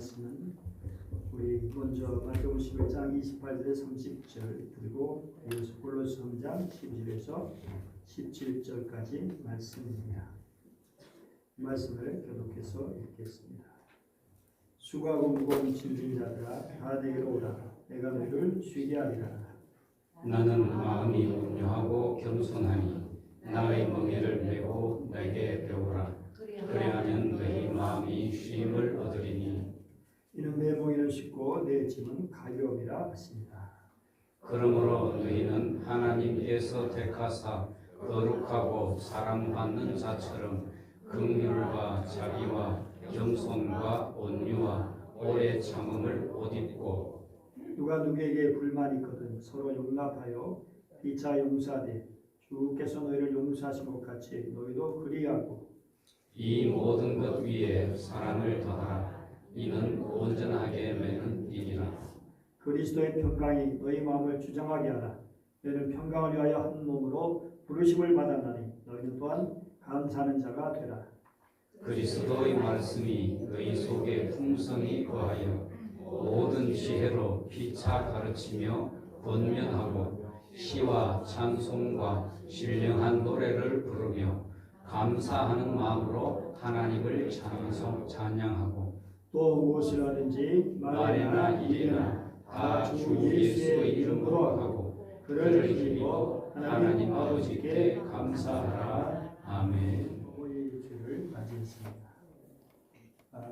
말씀은 우리 먼저 마태복음 11장 28절에 30절 그리고 이어서 골로새 3장 12절에서 17절까지 말씀입니다. 이 말씀을 교독해서 읽겠습니다. 수고하고 무거운 짐진 자들아 다 내게로 오라. 내가 너희를 쉬게 하리라. 나는 마음이 온유하고 겸손하니 나의 멍에를 메고 내게 배우라. 그리하면 너희 마음이 쉼을 얻으리니. 이는 내 멍에는 쉽고 내 짐은 가벼움이라 하십니다. 그러므로 너희는 하나님께서 택하사 거룩하고 사랑받는 자처럼 긍휼과 자비와 겸손과 온유와 오래 참음을 옷 입고, 누가 누구에게 불만이 있거든 서로 용납하여 피차 용서하되 주께서 너희를 용서하신 것 같이 너희도 그리하고, 이 모든 것 위에 사랑을 더하라. 이는 온전하게 맺는 일이라. 그리스도의 평강이 너희 마음을 주장하게 하라. 너희는 평강을 위하여 한 몸으로 부르심을 받았나니 너희는 또한 감사하는 자가 되라. 그리스도의 말씀이 너희 속에 풍성히 거하여 모든 지혜로 피차 가르치며 권면하고 시와 찬송과 신령한 노래를 부르며 감사하는 마음으로 하나님을 찬양하고, 또 무엇을 하든지 말이나 일이나 다 주 예수의 이름으로 하고 그를 힘입어 하나님 아버지께 감사하라. 아멘. 어머니 주를 맞이했습니다.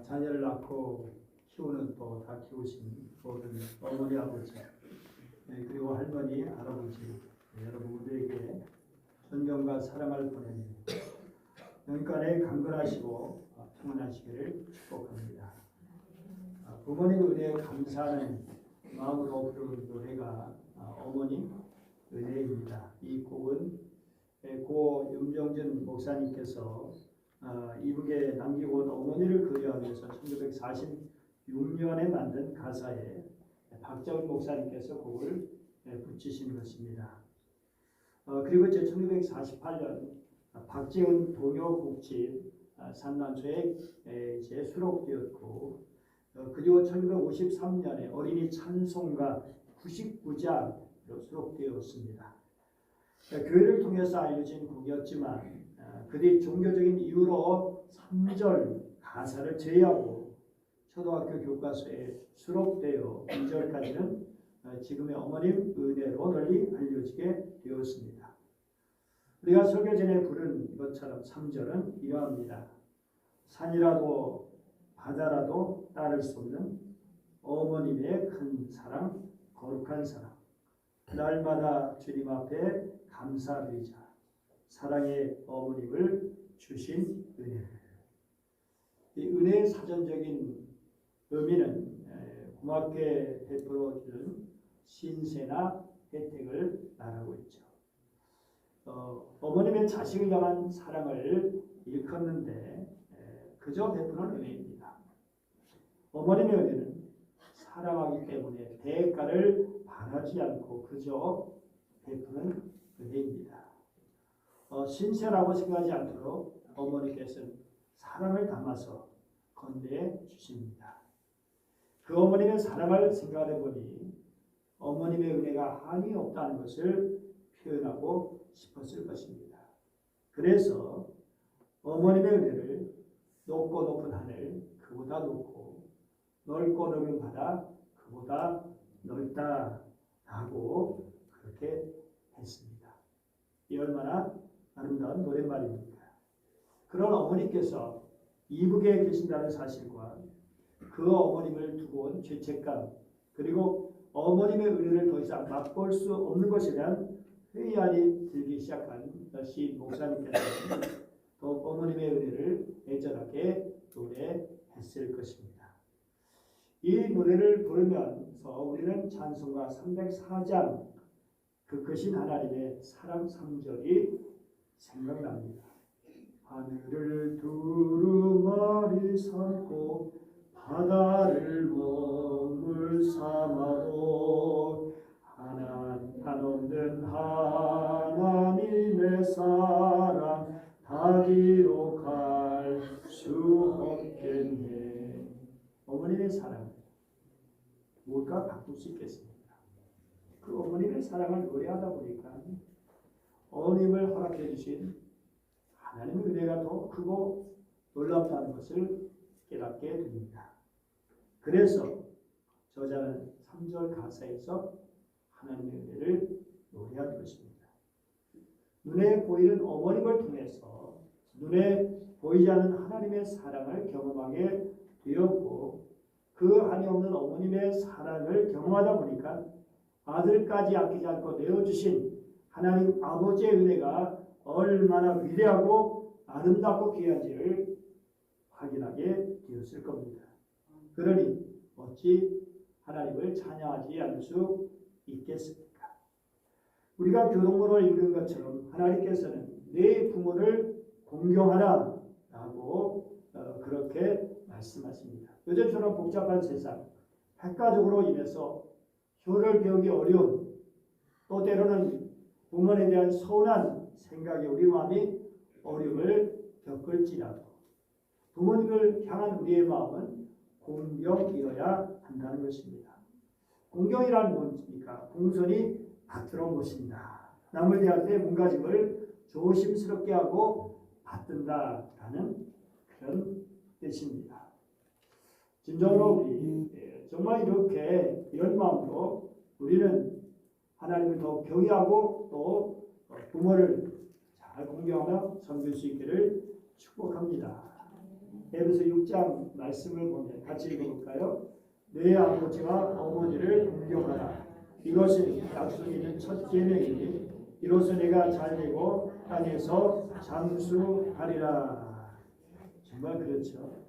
자녀를 낳고 키우는 또 다 키우신 모든 어머니 아버지 그리고 할머니 할아버지 여러분 모두에게 존경과 사랑을 보내니 영간에 강건하시고 평안하시기를 축복합니다. 부모님 은혜에 감사하는 마음으로 부르는 노래가 어머니 은혜입니다. 이 곡은 고 윤병준 목사님께서 이북에 남기고 온 어머니를 그리하면서 1946년에 만든 가사에 박정훈 목사님께서 곡을 붙이신 것입니다. 그리고 이제 1948년 박재훈 동요곡집 산난소에 이제 수록되었고, 그리고 1953년에 어린이 찬송가 99장으로 수록되었습니다. 교회를 통해서 알려진 곡이었지만 그들이 종교적인 이유로 3절 가사를 제외하고 초등학교 교과서에 수록되어 2절까지는 지금의 어머님 은혜로 널리 알려지게 되었습니다. 우리가 설교 전에 부른 것처럼 3절은 이러합니다. 산이라도 바다라도 따를 수 없는 어머님의 큰 사랑, 거룩한 사랑. 날마다 주님 앞에 감사드리자. 사랑의 어머님을 주신 은혜를. 이 은혜의 사전적인 의미는 고맙게 베풀어주는 신세나 혜택을 말하고 있죠. 어머님의 자식을 향한 사랑을 일컫는데 그저 베푸는 은혜입니다. 어머님의 은혜는 사랑하기 때문에 대가를 바라지 않고 그저 베푸는 은혜입니다. 신세라고 생각하지 않도록 어머니께서는 사랑을 담아서 건네해 주십니다. 그 어머님의 사랑을 생각해 보니 어머님의 은혜가 한이 없다는 것을 표현하고 싶었을 것입니다. 그래서 어머님의 은혜를 높고 높은 하늘 그보다 높고 넓고 넓은 바다 그보다 넓다라고 그렇게 했습니다. 이 얼마나 아름다운 노랫말입니까? 그런 어머니께서 이북에 계신다는 사실과 그 어머님을 두고 온 죄책감 그리고 어머님의 은혜를 더 이상 맛볼 수 없는 것에 대한 회의안이 들기 시작한 시인 목사님께서는 더욱 어머님의 은혜를 애절하게 노래했을 것입니다. 이 노래를 부르면서 우리는 찬송가 304장 그 크신 하나님의 사랑 3절이 생각납니다. 하늘을 두루마리 삼고 바다를 몸을 삼아도 한없는 하나님의 사랑 다리로 갈 수 없겠네. 어머님의 사랑 바꿀까? 바꿀 수 있겠습니까? 그 어머님의 사랑을 노래하다 보니까 어머님을 허락해 주신 하나님의 은혜가 더 크고 놀랍다는 것을 깨닫게 됩니다. 그래서 저자는 3절 가사에서 하나님의 은혜를 노래하는 것입니다. 눈에 보이는 어머님을 통해서 눈에 보이지 않는 하나님의 사랑을 경험하게 되었고 그 한이 없는 어머님의 사랑을 경험하다 보니까 아들까지 아끼지 않고 내어주신 하나님 아버지의 은혜가 얼마나 위대하고 아름답고 귀한지를 확인하게 되었을 겁니다. 그러니 어찌 하나님을 찬양하지 않을 수 있겠습니까? 우리가 교동문을 읽은 것처럼 하나님께서는 내 부모를 공경하라 라고 그렇게 말씀하십니다. 요즘처럼 복잡한 세상, 핵가족으로 인해서 효를 배우기 어려운 또 때로는 부모에 대한 서운한 생각에 우리 마음이 어려움을 겪을지라도 부모님을 향한 우리의 마음은 공경이어야 한다는 것입니다. 공경이란 뭡니까? 공손히 받들어 모신다. 남을 대할 때 몸가짐을 조심스럽게 하고 받든다라는 그런 뜻입니다. 진정으로 우리 정말 이렇게 이런 마음으로 우리는 하나님을 더 경외하고 또 부모를 잘 공경하며 섬길 수 있기를 축복합니다. 에베소 6장 말씀을 보면 같이 읽어볼까요? 내 아버지와 어머니를 공경하라. 이것은 약속이 있는 첫 계명이니 이로써 내가 잘되고 땅에서 장수하리라. 정말 그렇죠.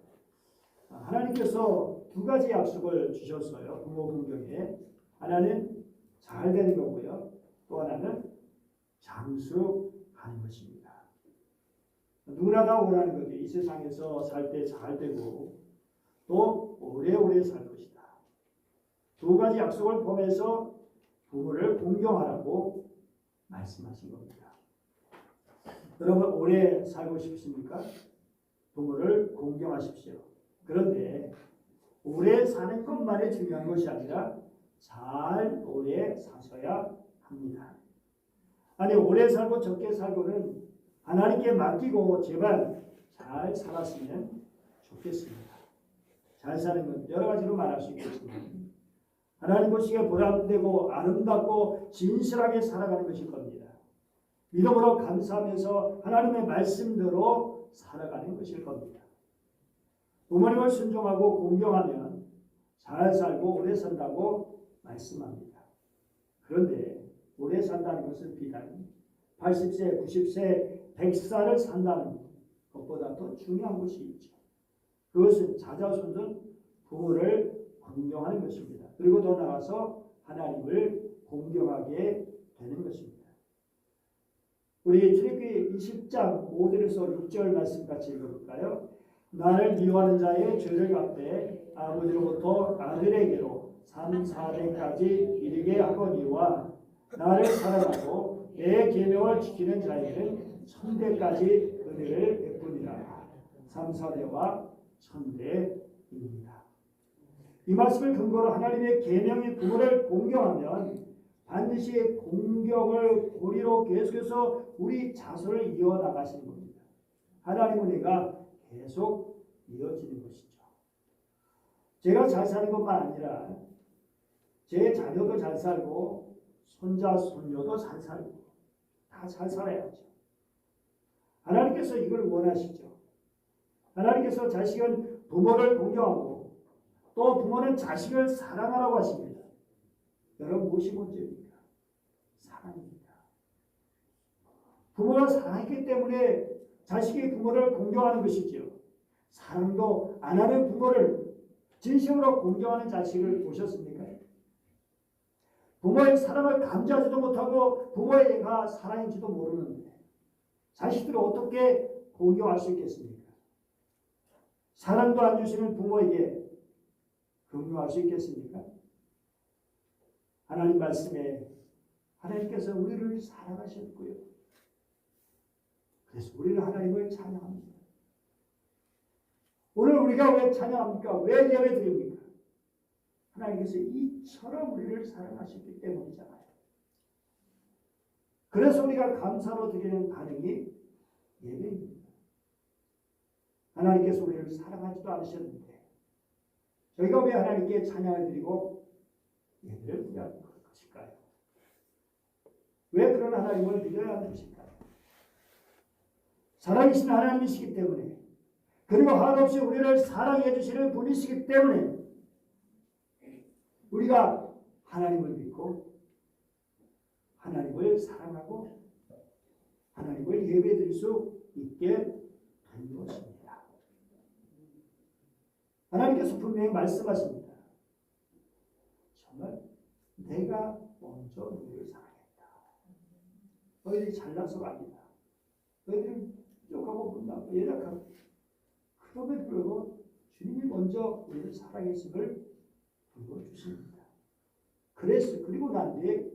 하나님께서 두 가지 약속을 주셨어요. 부모 공경에. 하나는 잘 되는 거고요. 또 하나는 장수하는 것입니다. 누구나 다 원하는 거죠. 이 세상에서 살 때 잘 되고 또 오래오래 살 것이다. 두 가지 약속을 포함해서 부모를 공경하라고 말씀하신 겁니다. 여러분 오래 살고 싶습니까? 부모를 공경하십시오. 그런데 오래 사는 것만이 중요한 것이 아니라 잘 오래 사셔야 합니다. 아니 오래 살고 적게 살고는 하나님께 맡기고 제발 잘 살았으면 좋겠습니다. 잘 사는 건 여러 가지로 말할 수 있겠습니다. 하나님 보시기에 보람되고 아름답고 진실하게 살아가는 것일 겁니다. 믿음으로 감사하면서 하나님의 말씀대로 살아가는 것일 겁니다. 부모님을 순종하고 공경하면 잘 살고 오래 산다고 말씀합니다. 그런데 오래 산다는 것은 비단 80세, 90세, 100살을 산다는 것보다 더 중요한 것이 있죠. 그것은 자자손손 부모를 공경하는 것입니다. 그리고 더 나아가서 하나님을 공경하게 되는 것입니다. 우리 출애굽기 20장 5절에서 6절 말씀 같이 읽어볼까요? 나를 미워하는 자의 죄를 갚되 아버지로부터 아들에게로 3, 4대까지 이르게 하거니와 나를 사랑하고 내 계명을 지키는 자에게는 1000대까지 은혜를 베푸니라. 3, 4대와 1000대입니다. 이 말씀을 근거로 하나님의 계명인 부모를 공경하면 반드시 공경을 고리로 계속해서 우리 자손을 이어나가시는 겁니다. 하나님의 은혜가 계속 이어지는 것이죠. 제가 잘 사는 것만 아니라 제 자녀도 잘 살고 손자, 손녀도 잘 살고 다 잘 살아야죠. 하나님께서 이걸 원하시죠. 하나님께서 자식은 부모를 공경하고 또 부모는 자식을 사랑하라고 하십니다. 여러분 무엇이 문제입니까? 사랑입니다. 부모가 사랑했기 때문에 자식이 부모를 공경하는 것이지요. 사랑도 안 하는 부모를 진심으로 공경하는 자식을 보셨습니까? 부모의 사랑을 감지하지도 못하고 부모가 사랑인지도 모르는데 자식들을 어떻게 공경할 수 있겠습니까? 사랑도 안 주시는 부모에게 공경할 수 있겠습니까? 하나님 말씀에 하나님께서 우리를 사랑하셨고요. 그래서 우리는 하나님을 찬양합니다. 오늘 우리가 왜 찬양합니까? 왜 예배 드립니까? 하나님께서 이처럼 우리를 사랑하셨기 때문이잖아요. 그래서 우리가 감사로 드리는 반응이 예배입니다. 하나님께서 우리를 사랑하지도 않으셨는데 저희가 왜 하나님께 찬양을 드리고 예배를 드려야 하는 것일까요? 왜 그런 하나님을 믿어야 하는 것일까요? 살아계신 하나님이시기 때문에, 그리고 한없이 우리를 사랑해 주시는 분이시기 때문에 우리가 하나님을 믿고 하나님을 사랑하고 하나님을 예배드릴 수 있게 된 것입니다. 하나님께서 분명히 말씀하십니다. 정말 내가 먼저 너희를 사랑했다. 너희들이 잘나서가 아니다. 너희들은 부족하고 못나고 연약하고, 그럼에도 불구하고 주님이 먼저 우리를 사랑했음을 보여주십니다. 그리고 난 뒤에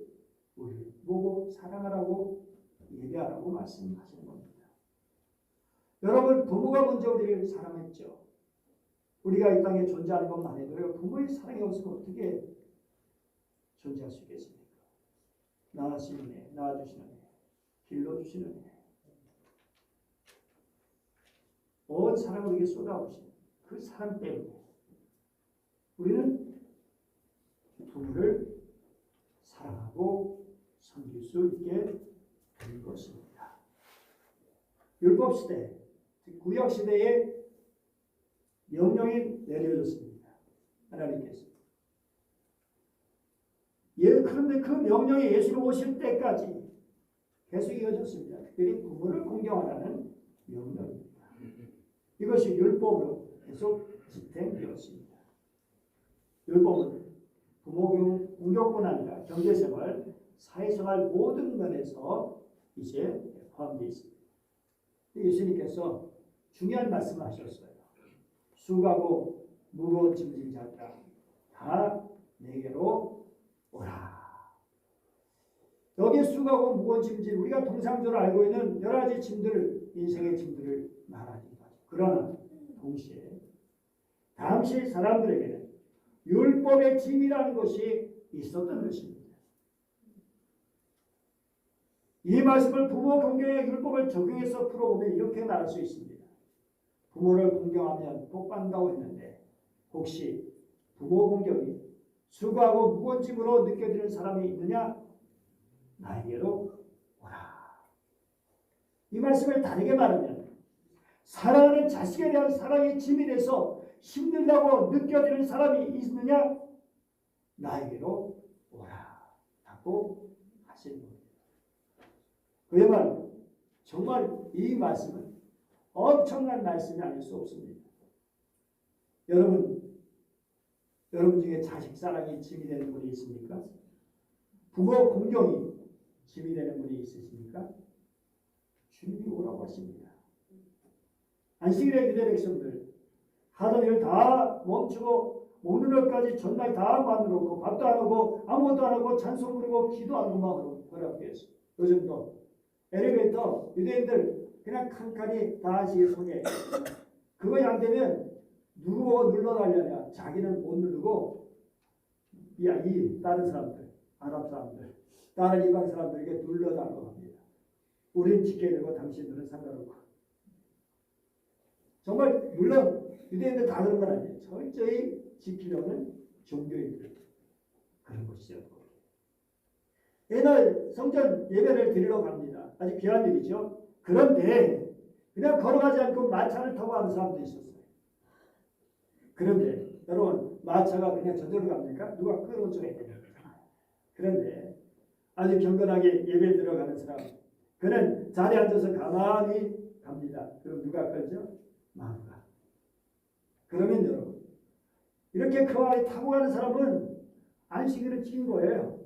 우리를 보고 사랑하라고 예배하라고 말씀하시는 겁니다. 여러분, 부모가 먼저 우리를 사랑했죠. 우리가 이 땅에 존재하는 것만 해도요, 부모의 사랑이 없으면 어떻게 존재할 수 있겠습니까? 낳아주시는 애, 낳아주시는 애, 길러주시는 애, 온 사랑을 우리에게 쏟아부신 그 사랑 때문에 우리는 부모를 사랑하고 섬길 수 있게 된 것입니다. 율법시대, 구약시대에 명령이 내려졌습니다. 하나님께서. 그런데 그 명령이 예수님 오실 때까지 계속 이어졌습니다. 특별히 부모를 공경하라는 명령입니다. 이것이 율법으로 계속 집행되었습니다. 율법은 부모 공경뿐 아니라 경제생활, 사회생활 모든 면에서 이제 포함되어 있습니다. 예수님께서 중요한 말씀을 하셨어요. 수고하고 무거운 짐진 자들아 다 내게로 오라. 여기 수고하고 무거운 짐진, 우리가 통상적으로 알고 있는 여러 가지 짐들을, 인생의 짐들을 말하기도 하죠. 그러나 동시에 당시 사람들에게는 율법의 짐이라는 것이 있었던 것입니다. 이 말씀을 부모 공경의 율법을 적용해서 풀어보면 이렇게 말할 수 있습니다. 부모를 공경하면 복받는다고 했는데 혹시 부모 공경이 수고하고 무거운 짐으로 느껴지는 사람이 있느냐? 나에게로 오라. 이 말씀을 다르게 말하면 사랑하는 자식에 대한 사랑의 짐이 돼서 힘들다고 느껴지는 사람이 있느냐? 나에게로 오라. 라고 하시는 겁니다. 그야말로 정말 이 말씀은 엄청난 말씀이 아닐 수 없습니다. 여러분 중에 자식 사랑이 짐이 되는 분이 있습니까? 부모 공경이 짐이 되는 분이 있으십니까? 주님이 오라고 하십니다. 안식일에 유대 백성들 하던 일 다 멈추고 먹는 것까지 전날 다 만들었고 밥도 안 하고 아무것도 안 하고 찬송 부르고 기도 안 하고만 허락되었어요. 요즘도 엘리베이터 유대인들 그냥 칸칸이 다 안식일 소개. 그거 안 되면 누구 보고 눌러달라냐. 자기는 못 누르고 이 다른 사람들, 아랍 사람들, 다른 이방 사람들에게 눌러달라고 합니다. 우린 지켜야 되고 당신들은 상관없고. 정말 물론 유대인들 다 그런 건 아니에요. 철저히 지키려는 종교인들 그런 것이죠. 옛날 성전 예배를 드리러 갑니다. 아주 귀한 일이죠. 그런데 그냥 걸어가지 않고 마차를 타고 가는 사람도 있었어요. 그런데 여러분, 마차가 그냥 저절로 갑니까? 누가 끌어줘야 됩니다. 그런데 아주 경건하게 예배 들어가는 사람, 그는 자리에 앉아서 가만히 갑니다. 그럼 누가 끌죠? 마누라. 그러면 여러분, 이렇게 그 안에 타고 가는 사람은 안식일을 지킨 거예요.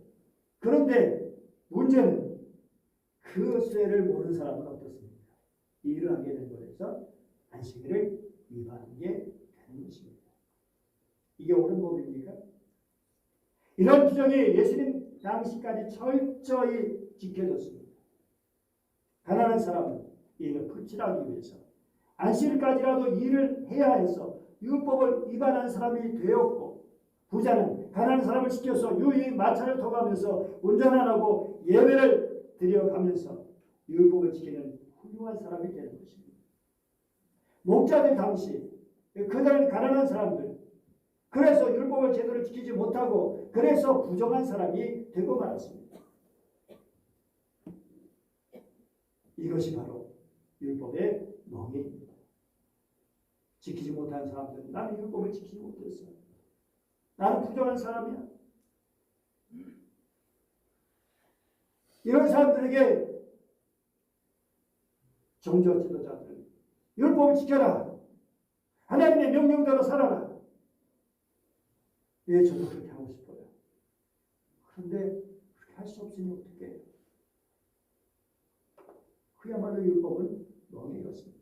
그런데 문제는 그 쇠를 모르는 사람은 어떻습니까? 일을 하게 된 거에서 안식일을 위반하게 되는 것입니다. 이게 옳은 법입니까? 이런 규정이 예수님 당시까지 철저히 지켜졌습니다. 가난한 사람은 이를 풀칠하기 위해서 안식일까지라도 일을 해야 해서 율법을 위반한 사람이 되었고, 부자는 가난한 사람을 지켜서 유유히 마차를 타가면서 운전 안 하고 예배를 드려가면서 율법을 지키는 훌륭한 사람이 되는 것입니다. 목자들 당시 그들은 가난한 사람들, 그래서 율법을 제대로 지키지 못하고 그래서 부정한 사람이 되고 말았습니다. 이것이 바로 율법의 멍에입니다. 지키지 못한 사람들, 나는 율법을 지키지 못했어, 나는 부정한 사람이야, 이런 사람들에게 종교 지도자들 율법을 지켜라, 하나님의 명령대로 살아라. 예, 저도 그렇게 하고 싶어요. 그런데 그렇게 할 수 없으니 어떻게 해요? 그야말로 율법은 멍해였습니다.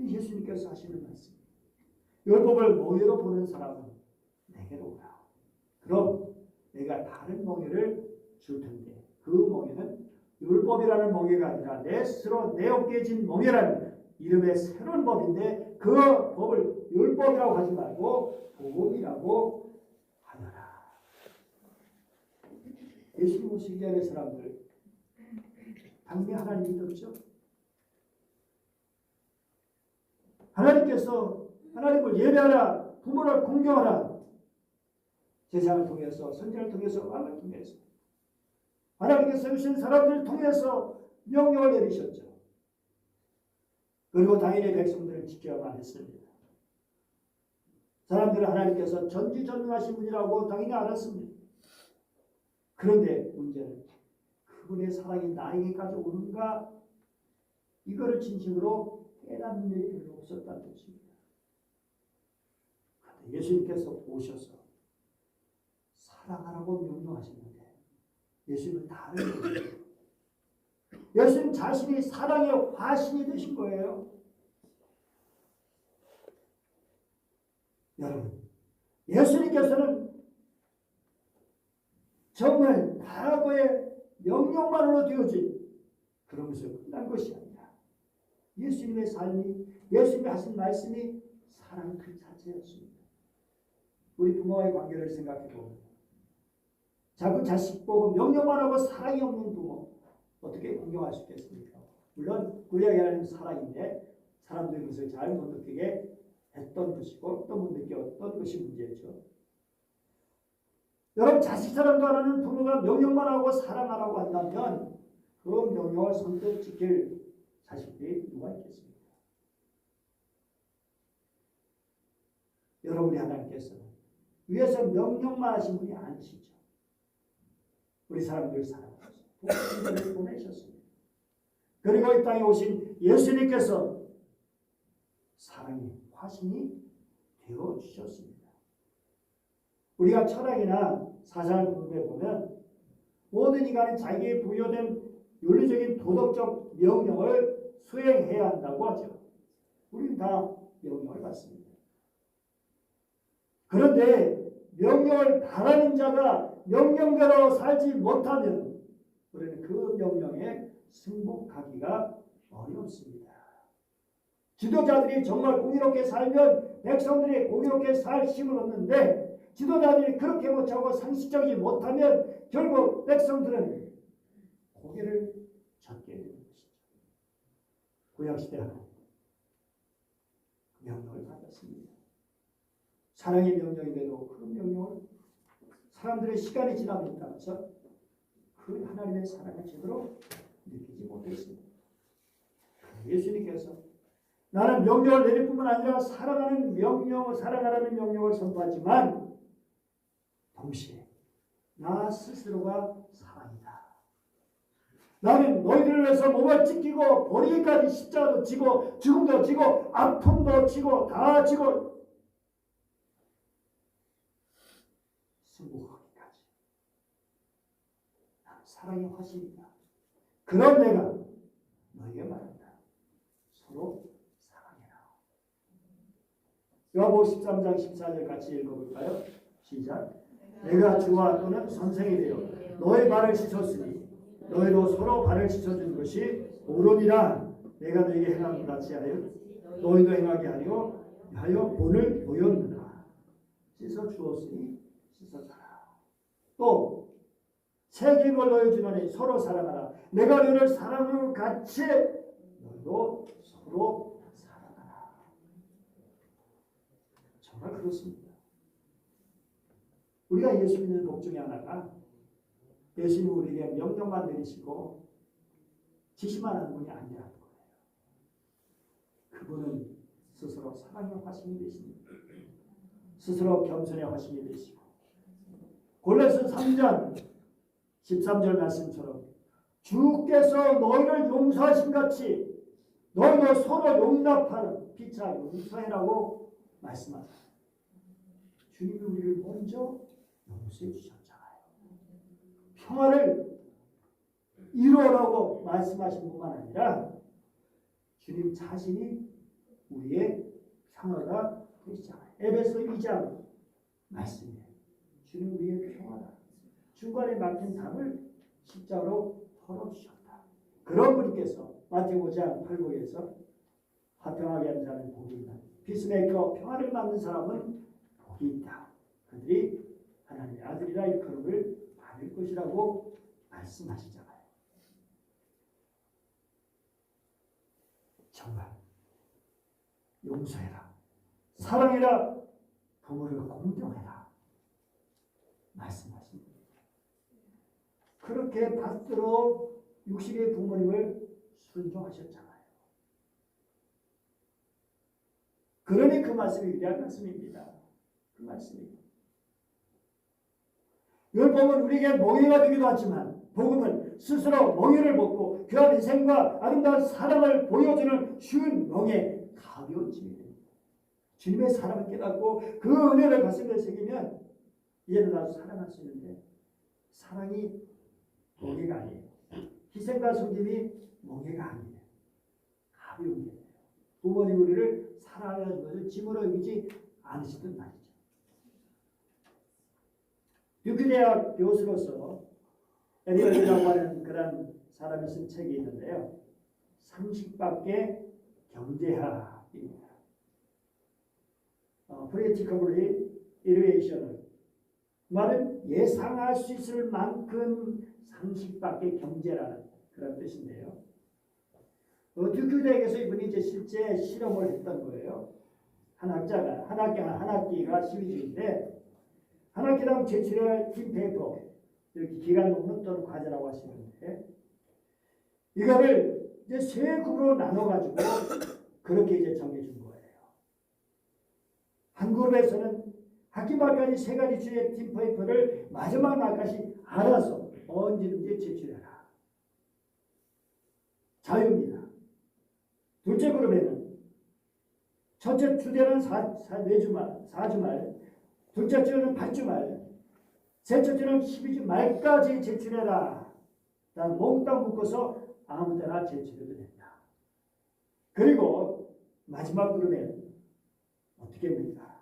예수님께서 하시는 말씀, 율법을 멍해로 보는 사람은 내게로 오라. 그럼 내가 다른 멍해를 줄 텐데, 그 멍해는 율법이라는 멍해가 아니라 내 스스로 내 어깨에 진 멍해라는 이름의 새로운 법인데, 그 법을 율법이라고 하지 말고 복음이라고 하더라. 예수님 오시기 전에 사람들 당연히 하나님 믿었죠. 하나님께서 하나님을 예배하라, 부모를 공경하라, 제사를 통해서, 선지자를 통해서, 왕을 통해서 하나님께서 주신 사람들을 통해서 명령을 내리셨죠. 그리고 당연히 백성들을 지켜야만 했습니다. 사람들은 하나님께서 전지전능하신 분이라고 당연히 알았습니다. 그런데 문제는 그분의 사랑이 나에게까지 오는가, 이거를 진심으로 깨닫는 일이 별로 없었다는 것입니다. 그런데 예수님께서 오셔서 사랑하라고 명령하시는데 예수님은 다른 거예요. 예수님 자신이 사랑의 화신이 되신 거예요. 여러분, 예수님께서는 정말 과거의 명령만으로 되어진 그런 것을 끝난 것이 아니라 예수님의 삶이, 예수님이 하신 말씀이 사랑 그 자체였습니다. 우리 부모와의 관계를 생각해보면 자꾸 자식 보고 명령만 하고 사랑이 없는 부모 어떻게 공경할 수 있겠습니까? 물론 구약의 하나님 사랑인데 사람들이 그것을 잘 못 느끼게 했던 것이고 또 못 느꼈던 것이 문제죠. 여러분, 자식 사랑도 안 하는 부모가 명령만 하고 사랑하라고 한다면 그 명령을 선뜻 지킬 자식들이 누가 있겠습니까? 여러분이 하나님께서는 위에서 명령만 하신 분이 아니시죠. 우리 사람들 사랑하셔서 복음을 보내셨습니다. 그리고 이 땅에 오신 예수님께서 사랑의 화신이 되어주셨습니다. 우리가 철학이나 사상을 공부해 보면 모든 인간은 자기에 부여된 윤리적인 도덕적 명령을 수행해야 한다고 하죠. 우리는 다 명령을 받습니다. 그런데 명령을 바라는 자가 명령대로 살지 못하면 우리는 그 명령에 승복하기가 어렵습니다. 지도자들이 정말 공의롭게 살면 백성들이 공의롭게 살 힘을 얻는데, 지도자들이 그렇게 못하고 상식적이지 못하면 결국 백성들은 고개를 젓게 되는 것이죠. 구약시대 하나님 명령을 받았습니다. 사랑의 명령인데도 그 명령을 사람들의 시간이 지남에 따라서 그 하나님의 사랑을 제대로 느끼지 못했습니다. 예수님께서 나는 명령을 내릴 뿐만 아니라 사랑하라는 명령을 선포하지만 동시에 나 스스로가 사랑이다. 나는 너희들을 위해서 몸을 찢기고 버리기까지 십자가도 지고 죽음도 지고 아픔도 지고 다 지고 승복하기까지 나는 사랑의 화신이다. 그런 내가 너희에게 말한다. 서로 사랑해라. 요한복음 13장 14절 같이 읽어볼까요? 시작. 내가 주와 또는 선생이 되어 너의 발을 씻었으니 너희도 서로 발을 씻어주는 것이 옳으니라. 내가 너에게 행한 것 같이 하여 너희도 행하게 하려 본을 보였느라. 씻어 주었으니 씻어줘라. 또 새 계명을 너희주노니 서로 사랑하라. 내가 너를 사랑한 것 같이 너희도 서로 사랑하라. 정말 그렇습니다. 우리가 예수 믿는 복 중에 하나가 예수님 우리에게 명령만 내리시고 지시만 하는 분이 아니라는 거예요. 그분은 스스로 사랑의 화신이 되십니다. 스스로 겸손의 화신이 되시고 골로새 3장 13절 말씀처럼 주께서 너희를 용서하신 같이 너희도 서로 용납하는 피차 용서해라고 말씀하세요. 주님이 우리를 먼저 용서해 주셨잖아요. 평화를 이루어라고 말씀하신 뿐만 아니라 주님 자신이 우리의 평화가 되시잖아요. 에베소 2장 말씀이에요. 주님 우리의 평화다. 중간에 막힌 담을 십자가로 털어주셨다. 그런 분께서 마태복음 5장 8절에서 화평하게 하는 자는 복이 있다. 피스메이커 평화를 만든 사람은 복이 있다. 그들이 하나님의 아들이라 일컬음을 받을 것이라고 말씀하시잖아요. 정말 용서해라, 사랑해라, 부모를 공경해라 말씀하십니다. 그렇게 받들어 육신의 부모님을 순종하셨잖아요. 그러니 그 말씀이 위대한 말씀입니다. 그 말씀이 율법은 우리에게 멍에가 되기도 하지만 복음은 스스로 멍에를 벗고 귀한 인생과 아름다운 사랑을 보여주는 쉬운 멍에 가벼운 짐이 됩니다. 주님의 사랑을 깨닫고 그 은혜를 가슴에 새기면 이제는 나도 사랑할 수 있는데 사랑이 멍에가 아니에요. 희생과 섬김이 멍에가 아니에요. 가벼운 게 돼요. 부모님 우리를 사랑하는 것을 짐으로 여기지 않으시던 말이죠. 유교대학 교수로서 에리얼이라고 하는 그런 사람이 쓴 책이 있는데요. 상식밖에 경제하입니다. Predictably Irrational 말은 예상할 수 있을 만큼 상식밖에 경제라는 그런 뜻인데요. 듀큐대학에서 이분이 이제 실제 실험을 했던 거예요. 한 학기가 12주인데 한 학기당 제출할 팀 페이퍼 이렇게 기간 논문 또는 과제라고 하시는데 이거를 이제 세 그룹으로 나눠가지고 그렇게 이제 정해준 거예요. 한 그룹에서는 학기 말까지 세 가지 주의 팀 페이퍼를 마지막 날까지 알아서 언제든지 제출해라. 자유입니다. 둘째 그룹에는 첫째 주제는 4주말, 둘째 주는 8주말, 셋째 주는 12주 말까지 제출해라. 난 몽땅 묶어서 아무 때나 제출해도 된다. 그리고 마지막 그룹에는 어떻게 합니까?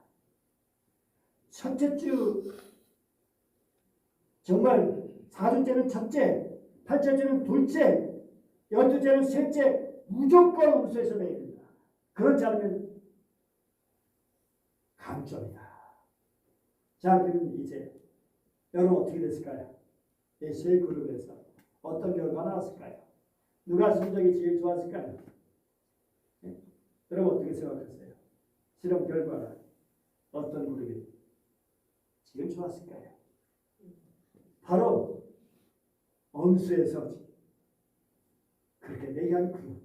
첫째 주 정말 4주째는 첫째, 8째 주는 둘째, 12주째는 셋째 무조건 음수해서 내야 된다. 그렇지 않으면 감점이다. 자, 그러면 이제 여러분 어떻게 됐을까요? 이 세 그룹에서 어떤 결과가 나왔을까요? 누가 성적이 제일 좋았을까요? 네? 여러분 어떻게 생각하세요? 실험 결과가 어떤 그룹이 제일 좋았을까요? 바로 엄수에서 그렇게 내기한 그룹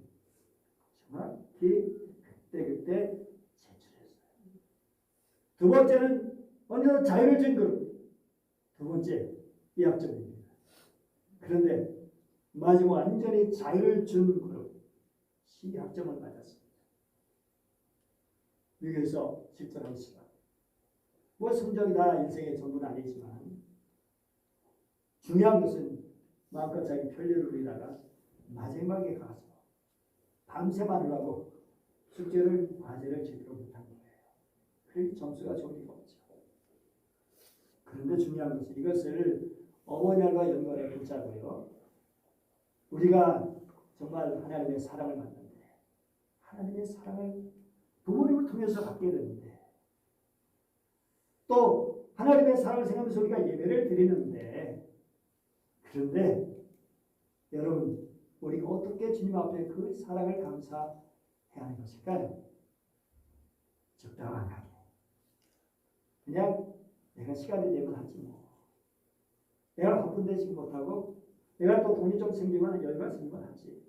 정확히 그때 제출했어요. 두 번째는 언제나 자유를 준 그룹. 두 번째 이 학점입니다. 그런데 마지막 완전히 자유를 준 그룹 C 학점을 받았습니다. 여기서 집중하는 시간. 뭐 성적이 다 인생의 전부는 아니지만 중요한 것은 마음껏 자기 편리를 누리다가 마지막에 가서 밤새 마느라고 숙제를 과제를 제대로 못한 거예요. 그래서 점수가 좋을 리가 없죠. 그런데 중요한 것은 이것을 어머니와 연관해 보자고요. 우리가 정말 하나님의 사랑을 받는데 하나님의 사랑을 부모님을 통해서 받게 되는데 또 하나님의 사랑을 생각하면서 우리가 예배를 드리는데, 그런데 여러분, 우리가 어떻게 주님 앞에 그 사랑을 감사해야 하는 것일까요? 적당하게. 그냥 내가 시간이 되면 하지 뭐. 내가 바쁜데 지금 못하고, 내가 또 돈이 좀 생기면 여유가 생기면 하지.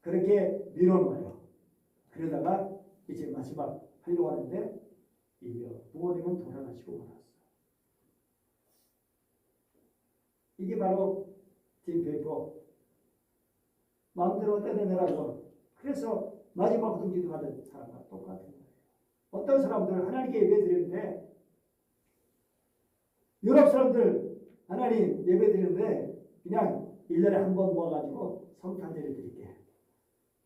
그렇게 밀어놓아요. 그러다가 이제 마지막 하려고 하는데 부모님은 돌아가시고 말았어. 이게 바로 뒷배포 마음대로 떼내느라고. 그래서 마지막 등기도 하던 사람과 똑같은 거예요. 어떤 사람들 하나님께 예배 드리는데, 유럽 사람들 하나님 예배 드리는데 그냥 1년에 한 번 모아가지고 성탄절에 드릴게.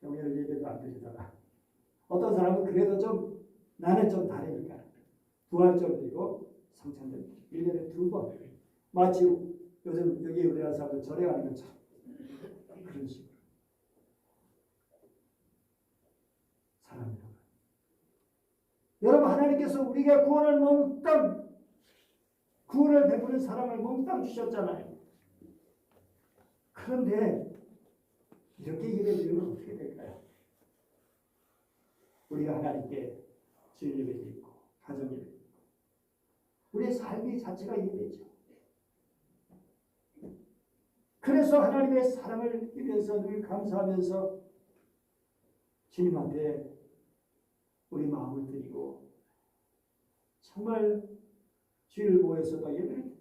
경일 예배도 안 드리다가, 어떤 사람은 그래도 좀 나는 좀 다르니까 부활절 드리고 성탄절 1년에 2번, 마치 요즘 여기 우리나라 사람들 절에 가는 것처럼 그런 식으로 사람이라고. 여러분, 하나님께서 우리가 구원을 베푸는 사랑을 몽땅 주셨잖아요. 그런데 이렇게 예배드리면 어떻게 될까요? 우리가 하나님께 주일 예배도 있고 가정 예배도 있고 우리의 삶이 자체가 예배죠. 그래서 하나님의 사랑을 입면서 늘 감사하면서 주님 앞에 우리 마음을 드리고, 정말 주일 모여서도 예배를 드리고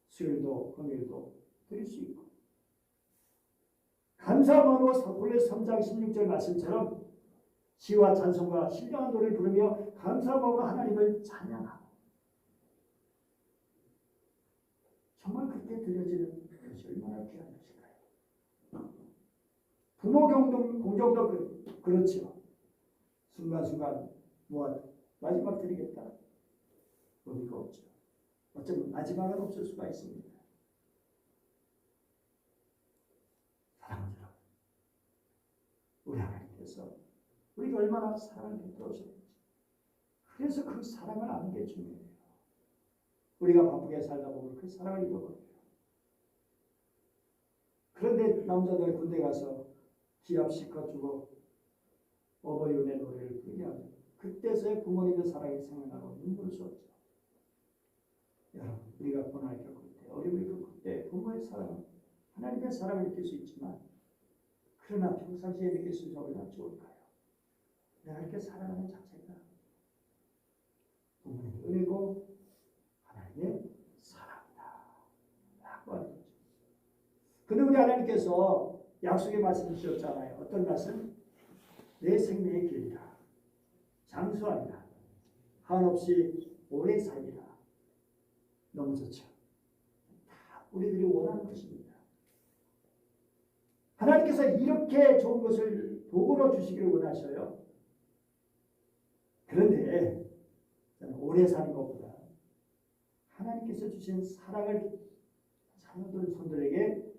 수요일도 금요일도 드릴 수 있고, 감사함으로 본래 3장 16절 말씀처럼 시와 찬송과 신령한 노래를 부르며 감사함으로 하나님을 찬양하고, 정말 그렇게 드려지는 것이 얼마나 귀한 것일까요? 부모 공경도 그렇죠. 순간순간 마지막 드리겠다. 의미가 없죠. 어쩌면 마지막은 없을 수가 있습니다. 사랑하는 여러분, 우리 하나님께서 우리가 얼마나 사랑을 베풀으셨는지, 그래서 그 사랑을 아는 게 중요해요. 우리가 바쁘게 살다 보면 그 사랑을 잃어버려요. 그런데 남자들 군대 가서 기합 시켜주고 어버이 은혜 노래를 부르게 하면 그때서야 부모님의 사랑이 생각나고 눈물을 쏟죠. 여러분, 우리가 고난을 겪을 때, 어려움을 겪을 때 부모의 사랑, 하나님의 사랑을 느낄 수 있지만, 그러나 평상시에 느낄 수 있는 얼마나 좋을까요? 내가 이렇게 살아가는 자체가 부모님의 은혜고 하나님의 사랑이다 라고 하는 거죠. 근데 우리 하나님께서 약속의 말씀 주셨잖아요. 어떤 말씀? 내 생명의 길이라, 장수하리라, 한없이 오래 살리라. 너무 좋죠. 다 우리들이 원하는 것입니다. 하나님께서 이렇게 좋은 것을 복으로 주시기를 원하셔요. 그런데 저는 오래 사는 것보다 하나님께서 주신 사랑을 자녀들 손들에게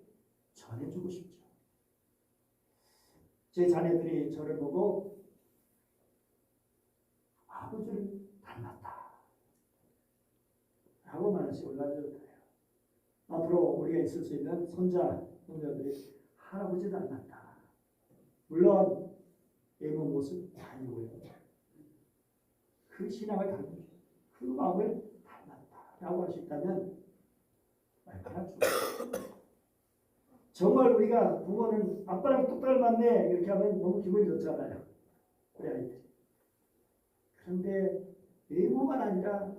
전해주고 싶죠. 제 자녀들이 저를 보고 아버지를 닮았다 라고 말하시 올라져요. 앞으로 우리가 있을 수 있는 손자들이 할아버지 닮았다. 물론 외모 모습 아니고요. 그 신앙을 닮은, 그 마음을 닮았다라고 할 수 있다면 얼마나 좋을까요? 정말 우리가 부모는 아빠랑 똑 닮았네 이렇게 하면 너무 기분이 좋잖아요. 우리 아이들이. 그런데 외모만 아니라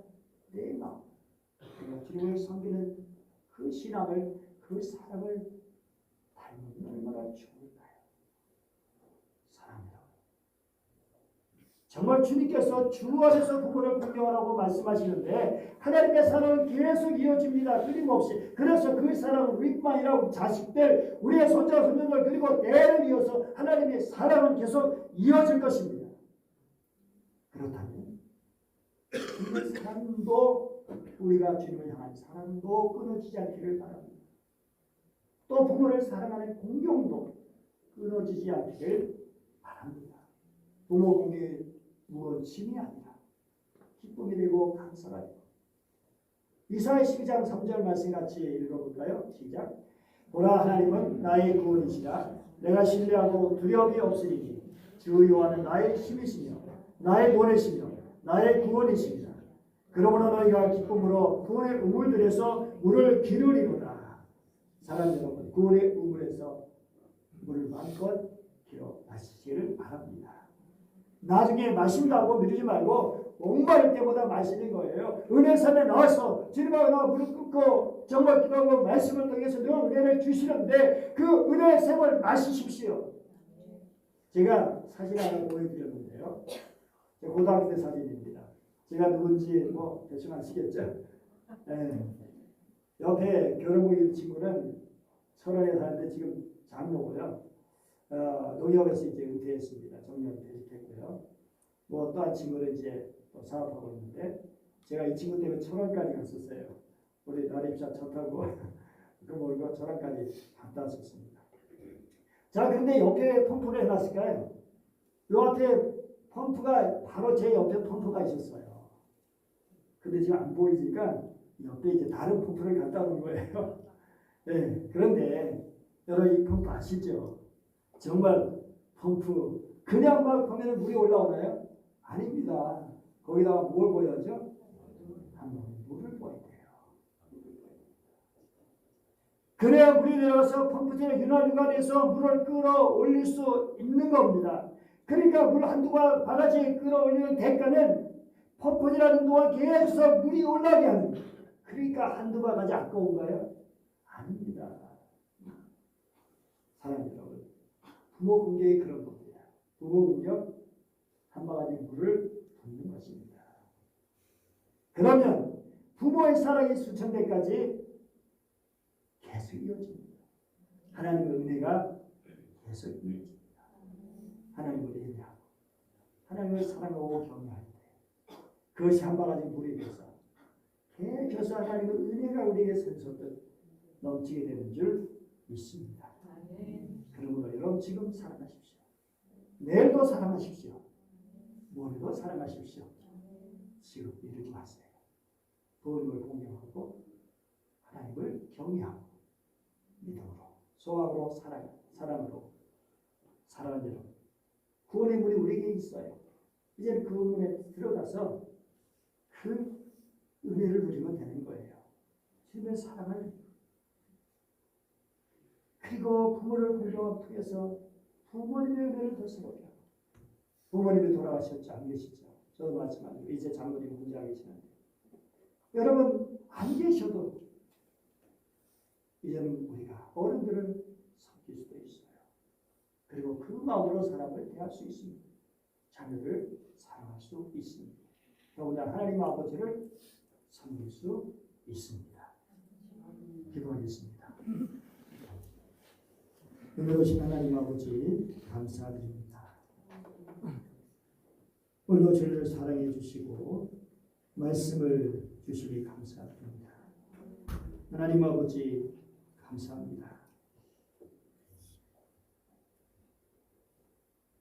내 마음, 내가 주님을 섬기는 그 신앙을, 그 사랑을 닮으면 얼마나 좋을까요? 사랑해요. 정말 주님께서 주 안에서 부모를 공경하라고 말씀하시는데 하나님의 사랑은 계속 이어집니다. 끊임없이. 그래서 그 사랑은 우리뿐만 아니라 자식들, 우리의 손자, 손녀들, 그리고 대를 이어서 하나님의 사랑은 계속 이어질 것입니다. 그렇다면 그 사랑도, 우리가 주님을 향한 사랑도 끊어지지 않기를 바랍니다. 또 부모를 사랑하는 공경도 끊어지지 않기를 바랍니다. 부모 공경이 무언 짐이 아니라 기쁨이 되고 감사가 되고. 이사야 12장 3절 말씀 같이 읽어볼까요? 시작. 보라 하나님은 나의 구원이시라. 내가 신뢰하고 두려움이 없으리니 주 여호와는 나의 힘이시며 나의 노래시며 나의 구원이시니라. 그러므로 너희가 기쁨으로 구원의 우물들에서 물을 기르리로다. 사랑하는 여러분, 구원의 우물에서 물을 마음껏 기러 마시기를 바랍니다. 나중에 마신다고 미루지 말고 목마를 때보다 마시는 거예요. 은혜산에 나와서 주님아 나 무릎 꿇고 정말 기도하고 말씀을 통해서 늘 은혜를 주시는데 그 은혜의 샘을 마시십시오. 제가 사진 하나 보여드렸는데요. 제 고등학교 때 사진입니다. 제가 누군지 뭐 대충 아시겠죠? 네. 옆에 결혼부 친구는 철원에 사는데 지금 장로고요. 농협에서 이제 은퇴했습니다. 정년 퇴직했고요. 뭐 또 한 친구는 이제 또 사업하고 있는데 제가 이 친구 때문에 철원까지 갔었어요. 우리 나립사 차 타고 그 몰고 철원까지 갔다 왔었습니다. 자, 그런데 옆에 펌프를 해놨을까요? 요 앞에 펌프가 바로 제 옆에 펌프가 있었어요. 근데 지금 안 보이니까 옆에 이제 다른 펌프를 갖다 놓은 거예요. 네, 그런데 여러분 이 펌프 아시죠? 정말 펌프 그냥 막 보면 물이 올라오나요? 아닙니다. 거기다가 뭘 보여야죠? 한번 물을 보여야 돼요. 그래야 물이 내려가서 펌프질의 윤활유관에서 물을 끌어올릴 수 있는 겁니다. 그러니까 물 한두 바가지에 끌어올리는 대가는 펌프질하는 동안 계속 물이 올라가게 하는 거예요. 그러니까 한두 바가지 아까운가요? 아닙니다. 사랑하는 여러분, 부모 공경이 그런 겁니다. 부모 공경 한 바가지 물을 붓는 것입니다. 그러면 부모의 사랑이 수천 대까지 계속 이어집니다. 하나님의 은혜가 계속 이어집니다. 하나님을 예배하고 하나님을 사랑하고 경외할 때 그것이 한 바가지 물이 돼서 계속 하나님의 은혜가 우리에게 샘솟듯 넘치게 되는 줄 믿습니다. 그러므로 여러분 지금 사랑하십시오. 내일도 사랑하십시오. 모레도 사랑하십시오. 지금 이러지 마세요. 부모님을 공경하고 하나님을 경외하고 믿음으로 소망으로 사랑으로 사랑하는 여러분, 구원의 문이 우리에게 있어요. 이제 그 문에 들어가서 그 은혜를 누리면 되는 거예요. 주님의 사랑을. 그리고 부모를 공경함 통해서 부모님의 은혜를 더 새롭게 하고. 부모님이 돌아가셨죠? 안 계시죠? 저도 마찬가지로 이제 장모님 혼자 계시는데 여러분 안 계셔도 이제는 우리가 어른들을 섬길 수도 있어요. 그리고 그 마음으로 사람을 대할 수 있습니다. 자녀를 사랑할 수 있습니다. 더구나 하나님 아버지를 섬길 수 있습니다. 기도하겠습니다. 은혜로우신 하나님 아버지 감사드립니다. 오늘도 저를 사랑해 주시고 말씀을 주시기 감사드립니다. 하나님 아버지 감사합니다.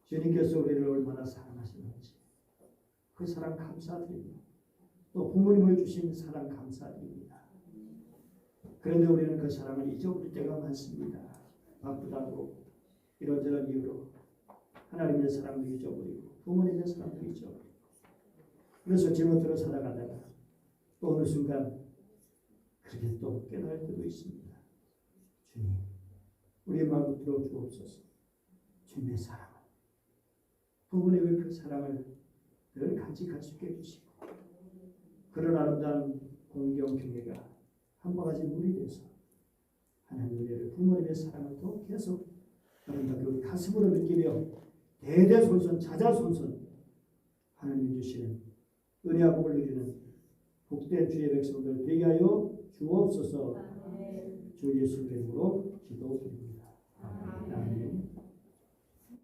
주님께서 우리를 얼마나 사랑하시는지 그 사랑 감사드립니다. 또 부모님을 주신 사랑 감사드립니다. 그런데 우리는 그 사랑을 잊어버릴 때가 많습니다. 바쁘다고 이런저런 이유로 하나님의 사랑도 잊어버리고 부모님의 사랑도 잊어버리고 그래서 제멋대로 살아가다가 또 어느 순간 그렇게 또 깨달을 때도 있습니다. 주님, 우리의 마음을 들어주옵소서. 주님의 사랑을, 부모님의 그 사랑을 늘 간직할 수 있게 해주시고 그런 아름다운 공경 경애가 한 바가지 물이 돼서 하나님의 은혜를 부모님의 사랑을 또 계속 아름답게 우리 가슴으로 느끼며 대대손손 자자손손 하나님이 주시는 은혜와 복을 누리는 복된 주의 백성들 되게 하여 주옵소서. 주 예수 이름으로 기도드립니다. 아멘.